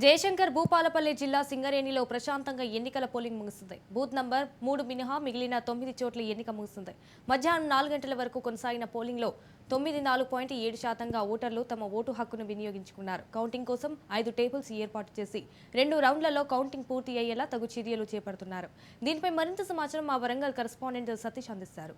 జయశంకర్ భూపాలపల్లి జిల్లా సింగరేణిలో ప్రశాంతంగా ఎన్నికల పోలింగ్ ముగిసింది. బూత్ నంబర్ 3 మినహా మిగిలిన 9 చోట్ల ఎన్నిక ముగిసింది. మధ్యాహ్నం 4 గంటల వరకు కొనసాగిన పోలింగ్లో 94.7% ఓటర్లు తమ ఓటు హక్కును వినియోగించుకున్నారు. కౌంటింగ్ కోసం 5 టేబుల్స్ ఏర్పాటు చేసి 2 రౌండ్లలో కౌంటింగ్ పూర్తి అయ్యేలా తగు చర్యలు చేపడుతున్నారు. దీనిపై మరింత సమాచారం మా వరంగల్ కరెస్పాండెంట్ సతీష్ అందిస్తారు.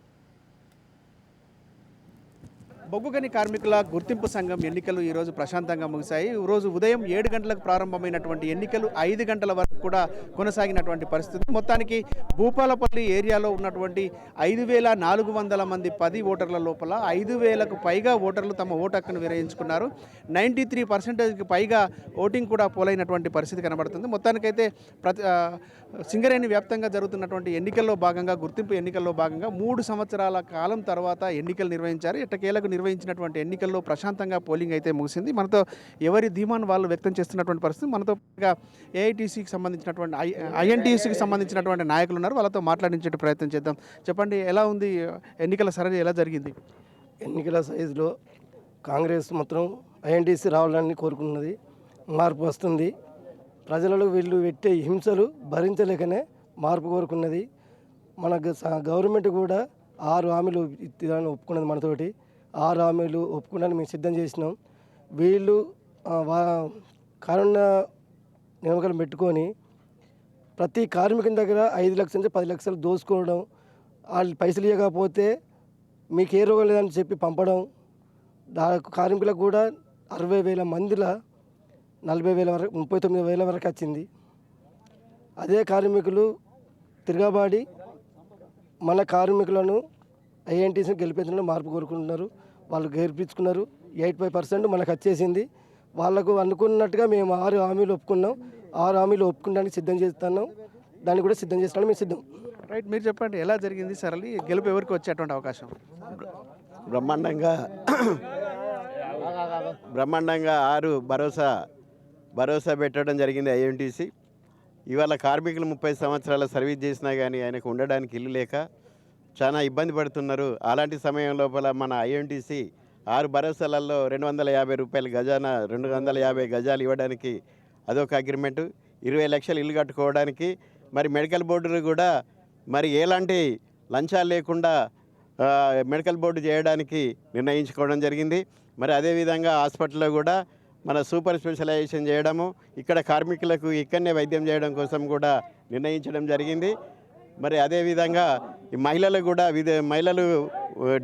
బొగ్గుగని కార్మికుల గుర్తింపు సంఘం ఎన్నికలు ఈరోజు ప్రశాంతంగా ముగిశాయి. ఈరోజు ఉదయం 7 గంటలకు ప్రారంభమైనటువంటి ఎన్నికలు 5 గంటల వరకు కూడా కొనసాగినటువంటి పరిస్థితి. మొత్తానికి భూపాలపల్లి ఏరియాలో ఉన్నటువంటి 5,400 మంది 10 ఓటర్ల లోపల 5,000కు పైగా ఓటర్లు తమ ఓటు హక్కును వినియోగించుకున్నారు. 93%కి పైగా ఓటింగ్ కూడా పోలైనటువంటి పరిస్థితి కనబడుతుంది. మొత్తానికైతే సింగరేణి వ్యాప్తంగా జరుగుతున్నటువంటి ఎన్నికల్లో భాగంగా గుర్తింపు ఎన్నికల్లో భాగంగా 3 సంవత్సరాల కాలం తర్వాత ఎన్నికలు నిర్వహించారు. ఎట్టకేలకు నిర్వహించినటువంటి ఎన్నికల్లో ప్రశాంతంగా పోలింగ్ అయితే ముగిసింది. మనతో ఎవరి ధీమాను వాళ్ళు వ్యక్తం చేస్తున్నటువంటి పరిస్థితి. మనతో ఏఐటీసీకి సంబంధించినటువంటి ఐఎన్టీసీకి సంబంధించినటువంటి నాయకులు ఉన్నారు. వాళ్ళతో మాట్లాడించే ప్రయత్నం చేద్దాం. చెప్పండి, ఎలా ఉంది ఎన్నికల సరళి, ఎలా జరిగింది? ఎన్నికల సైజులో కాంగ్రెస్ మొత్తం ఐఎన్టీసీ రావాలని కోరుకున్నది. మార్పు వస్తుంది. ప్రజలలో వీళ్ళు పెట్టే హింసలు భరించలేకనే మార్పు కోరుకున్నది. మన గవర్నమెంట్ కూడా 6 హామీలు ఇద్దాలని ఒప్పుకున్నది. మనతోటి 6 హామీలు ఒప్పుకోవడానికి మేము సిద్ధం చేసినాం. వీళ్ళు కరోనా నియామకాలు పెట్టుకొని ప్రతి కార్మికుని దగ్గర 5 లక్షల నుంచి 10 లక్షలు దోసుకోవడం, వాళ్ళు పైసలు ఇవ్వకపోతే మీకు ఏ రోగం లేదని చెప్పి పంపడం. కార్మికులకు కూడా 60,000 మందిలో 40,000 వరకు 39,000 వరకు వచ్చింది. అదే కార్మికులు తిరగబాడి మన కార్మికులను ఐఎన్టీసీని గెలిపించడంలో మార్పు కోరుకుంటున్నారు. వాళ్ళు గెలిపించుకున్నారు. 85% మనకు వచ్చేసింది. వాళ్ళకు అనుకున్నట్టుగా మేము 6 హామీలు ఒప్పుకున్నాం. 6 హామీలు ఒప్పుకోవడానికి సిద్ధం చేస్తున్నాం. దాన్ని కూడా సిద్ధం చేస్తున్నాం. మేము సిద్ధం. రైట్, మీరు చెప్పండి, ఎలా జరిగింది సరళి? గెలుపు ఎవరికి వచ్చేటువంటి అవకాశం? బ్రహ్మాండంగా 6 భరోసా పెట్టడం జరిగింది ఐఎన్టీసీ. ఇవాళ కార్మికులు 30 సంవత్సరాల సర్వీస్ చేసినా కానీ ఆయనకు ఉండడానికి ఇల్లు లేక చాలా ఇబ్బంది పడుతున్నారు. అలాంటి సమయం లోపల మన ఐఎన్టీసీ 6 భరోసాలలో 250 రూపాయల గజాన 250 గజాలు ఇవ్వడానికి అదొక అగ్రిమెంటు. 20 లక్షలు ఇల్లు కట్టుకోవడానికి మరి మెడికల్ బోర్డులు కూడా మరి ఎలాంటి లంచాలు లేకుండా మెడికల్ బోర్డు చేయడానికి నిర్ణయించుకోవడం జరిగింది. మరి అదేవిధంగా హాస్పిటల్లో కూడా మన సూపర్ స్పెషలైజేషన్ చేయడము, ఇక్కడ కార్మికులకు ఇక్కడనే వైద్యం చేయడం కోసం కూడా నిర్ణయించడం జరిగింది. మరి అదేవిధంగా ఈ మహిళలు కూడా మహిళలు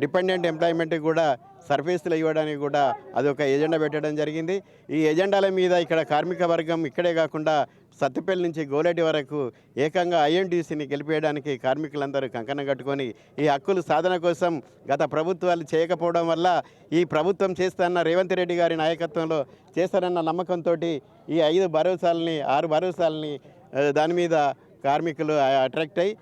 డిపెండెంట్ ఎంప్లాయ్మెంట్కి కూడా సర్వీసులు ఇవ్వడానికి కూడా అదొక ఎజెండా పెట్టడం జరిగింది. ఈ ఎజెండాల మీద ఇక్కడ కార్మిక వర్గం ఇక్కడే కాకుండా సత్తుపల్లి నుంచి గోలేటి వరకు ఏకంగా ఐఎన్టీసీని గెలిపేయడానికి కార్మికులందరూ కంకణం కట్టుకొని ఈ హక్కులు సాధన కోసం గత ప్రభుత్వాలు చేయకపోవడం వల్ల ఈ ప్రభుత్వం చేస్తాన్న రేవంత్ రెడ్డి గారి నాయకత్వంలో చేస్తారన్న నమ్మకంతో ఈ 6 భరోసాలని దాని మీద కార్మికులు అట్రాక్ట్ అయ్యి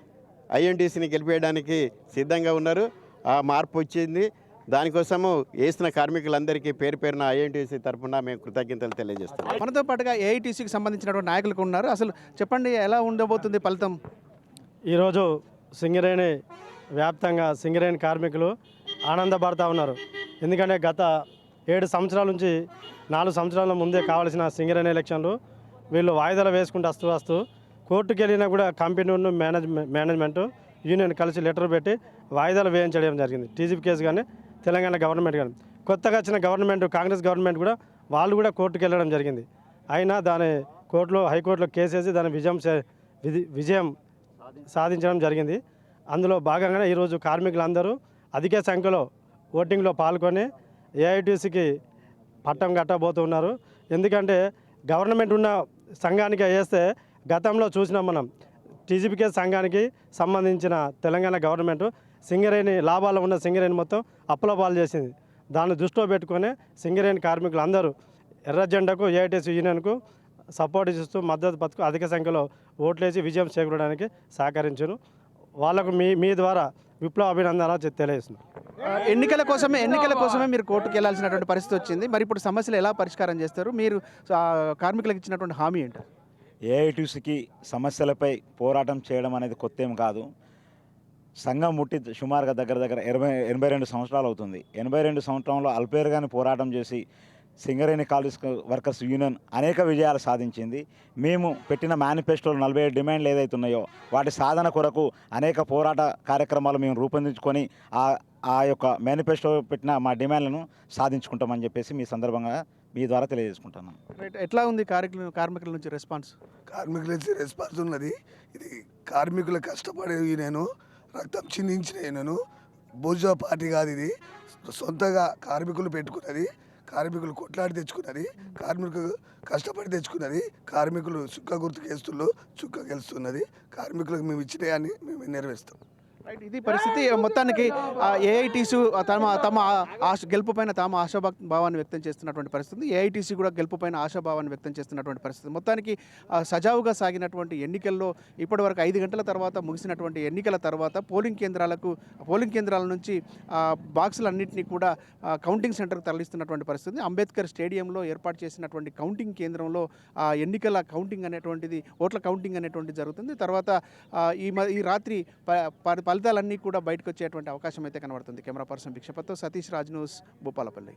ఐఎన్టీసీని గెలిపేయడానికి సిద్ధంగా ఉన్నారు. ఆ మార్పు వచ్చింది. దానికోసము వేసిన కార్మికులందరికీ పేరున ఐఎన్టీసీ తరఫున మేము కృతజ్ఞతలు తెలియజేస్తాం. మనతో పాటుగా ఏఐటీసీకి సంబంధించినటువంటి నాయకులు ఉన్నారు. అసలు చెప్పండి, ఎలా ఉండబోతుంది ఫలితం? ఈరోజు సింగరేణి వ్యాప్తంగా సింగరేణి కార్మికులు ఆనందపడుతూ ఉన్నారు. ఎందుకంటే గత 7 సంవత్సరాల నుంచి 4 సంవత్సరాల ముందే కావాల్సిన సింగరేణి ఎలక్షన్లు వీళ్ళు వాయిదాలు వేసుకుంటూ వస్తూ కోర్టుకు వెళ్ళినా కూడా కంపెనీ మేనేజ్మెంట్ యూనియన్ కలిసి లెటర్ పెట్టి వాయిదాలు వేయించడం జరిగింది. టీజీపీ కేసు కానీ తెలంగాణ గవర్నమెంట్ కానీ కొత్తగా వచ్చిన గవర్నమెంట్ కాంగ్రెస్ గవర్నమెంట్ కూడా వాళ్ళు కూడా కోర్టుకు వెళ్ళడం జరిగింది. అయినా దాని హైకోర్టులో కేసు వేసి దాని విజయం సాధించడం జరిగింది. అందులో భాగంగానే ఈరోజు కార్మికులందరూ అధిక సంఖ్యలో ఓటింగ్లో పాల్గొని ఏఐటీసీకి పట్టం కట్టబోతున్నారు. ఎందుకంటే గవర్నమెంట్ ఉన్న సంఘానికి వేస్తే గతంలో చూసినాం మనం. టీజీపీ కేసు సంఘానికి సంబంధించిన తెలంగాణ గవర్నమెంట్ సింగరేణి లాభాలు ఉన్న సింగరేణి మొత్తం అప్పుల పాలు చేసింది. దాన్ని దృష్టిలో పెట్టుకొని సింగరేణి కార్మికులు అందరూ ఎర్ర జెండాకు ఏఐటీసీ యూనియన్కు సపోర్ట్ ఇస్తూ మద్దతు పథకం అధిక సంఖ్యలో ఓట్లేసి విజయం చేకూరడానికి సహకరించారు. వాళ్లకు మీ ద్వారా విప్లవ అభినందనలు తెలియజేస్తున్నారు. ఎన్నికల కోసమే మీరు కోర్టుకు వెళ్లాల్సినటువంటి పరిస్థితి వచ్చింది. మరి ఇప్పుడు సమస్యలు ఎలా పరిష్కారం చేస్తారు? మీరు కార్మికులకు ఇచ్చినటువంటి హామీ ఏంటి? ఏఐటీసీకి సమస్యలపై పోరాటం చేయడం అనేది కొత్త ఏం కాదు. సంఘం ముట్టి సుమారుగా దగ్గర 82 సంవత్సరాలు అవుతుంది. 82 సంవత్సరంలో అల్పేరుగాని పోరాటం చేసి సింగరేణి కాలేజ్ వర్కర్స్ యూనియన్ అనేక విజయాలు సాధించింది. మేము పెట్టిన మేనిఫెస్టోలో 47 డిమాండ్లు ఏదైతే ఉన్నాయో వాటి సాధన కొరకు అనేక పోరాట కార్యక్రమాలు మేము రూపొందించుకొని ఆ యొక్క మేనిఫెస్టో పెట్టిన మా డిమాండ్లను సాధించుకుంటామని చెప్పేసి మీ సందర్భంగా మీ ద్వారా తెలియజేసుకుంటున్నాను. రైట్, ఎట్లా ఉంది కార్మికుల నుంచి రెస్పాన్స్? కార్మికుల నుంచి రెస్పాన్స్ ఉన్నది. ఇది కార్మికుల కష్టపడే నేను రక్తం చిందించిన నేను బోజా పార్టీ కాదు, ఇది సొంతగా కార్మికులు పెట్టుకున్నది, కార్మికులు కొట్లాడి తెచ్చుకున్నది, కార్మికులు కష్టపడి తెచ్చుకున్నది, కార్మికులు చుక్క గుర్తుకు వేస్తున్నారు, చుక్క గెలుస్తున్నది. కార్మికులకు మేము ఇచ్చినయాన్ని మేము నెరవేరుస్తాం. రైట్, ఇది పరిస్థితి. మొత్తానికి ఏఐటీసీ తమ గెలుపు పైన తాము ఆశాభావాన్ని వ్యక్తం చేస్తున్నటువంటి పరిస్థితి. ఏఐటీసీ కూడా గెలుపు పైన ఆశాభావాన్ని వ్యక్తం చేస్తున్నటువంటి పరిస్థితి. మొత్తానికి సజావుగా సాగినటువంటి ఎన్నికల్లో ఇప్పటివరకు 5 గంటల తర్వాత ముగిసినటువంటి ఎన్నికల తర్వాత పోలింగ్ కేంద్రాల నుంచి బాక్సులన్నింటినీ కూడా కౌంటింగ్ సెంటర్కి తరలిస్తున్నటువంటి పరిస్థితి. అంబేద్కర్ స్టేడియంలో ఏర్పాటు చేసినటువంటి కౌంటింగ్ కేంద్రంలో ఎన్నికల కౌంటింగ్ అనేటువంటిది, ఓట్ల కౌంటింగ్ అనేటువంటిది జరుగుతుంది. తర్వాత ఈ రాత్రి ఫలితాలన్నీ కూడా బయటకు వచ్చేటువంటి అవకాశం అయితే కనబడుతుంది. కెమెరా పర్సన్ భిక్షపత్తో సతీష్ రాజ్, న్యూస్, భూపాలపల్లి.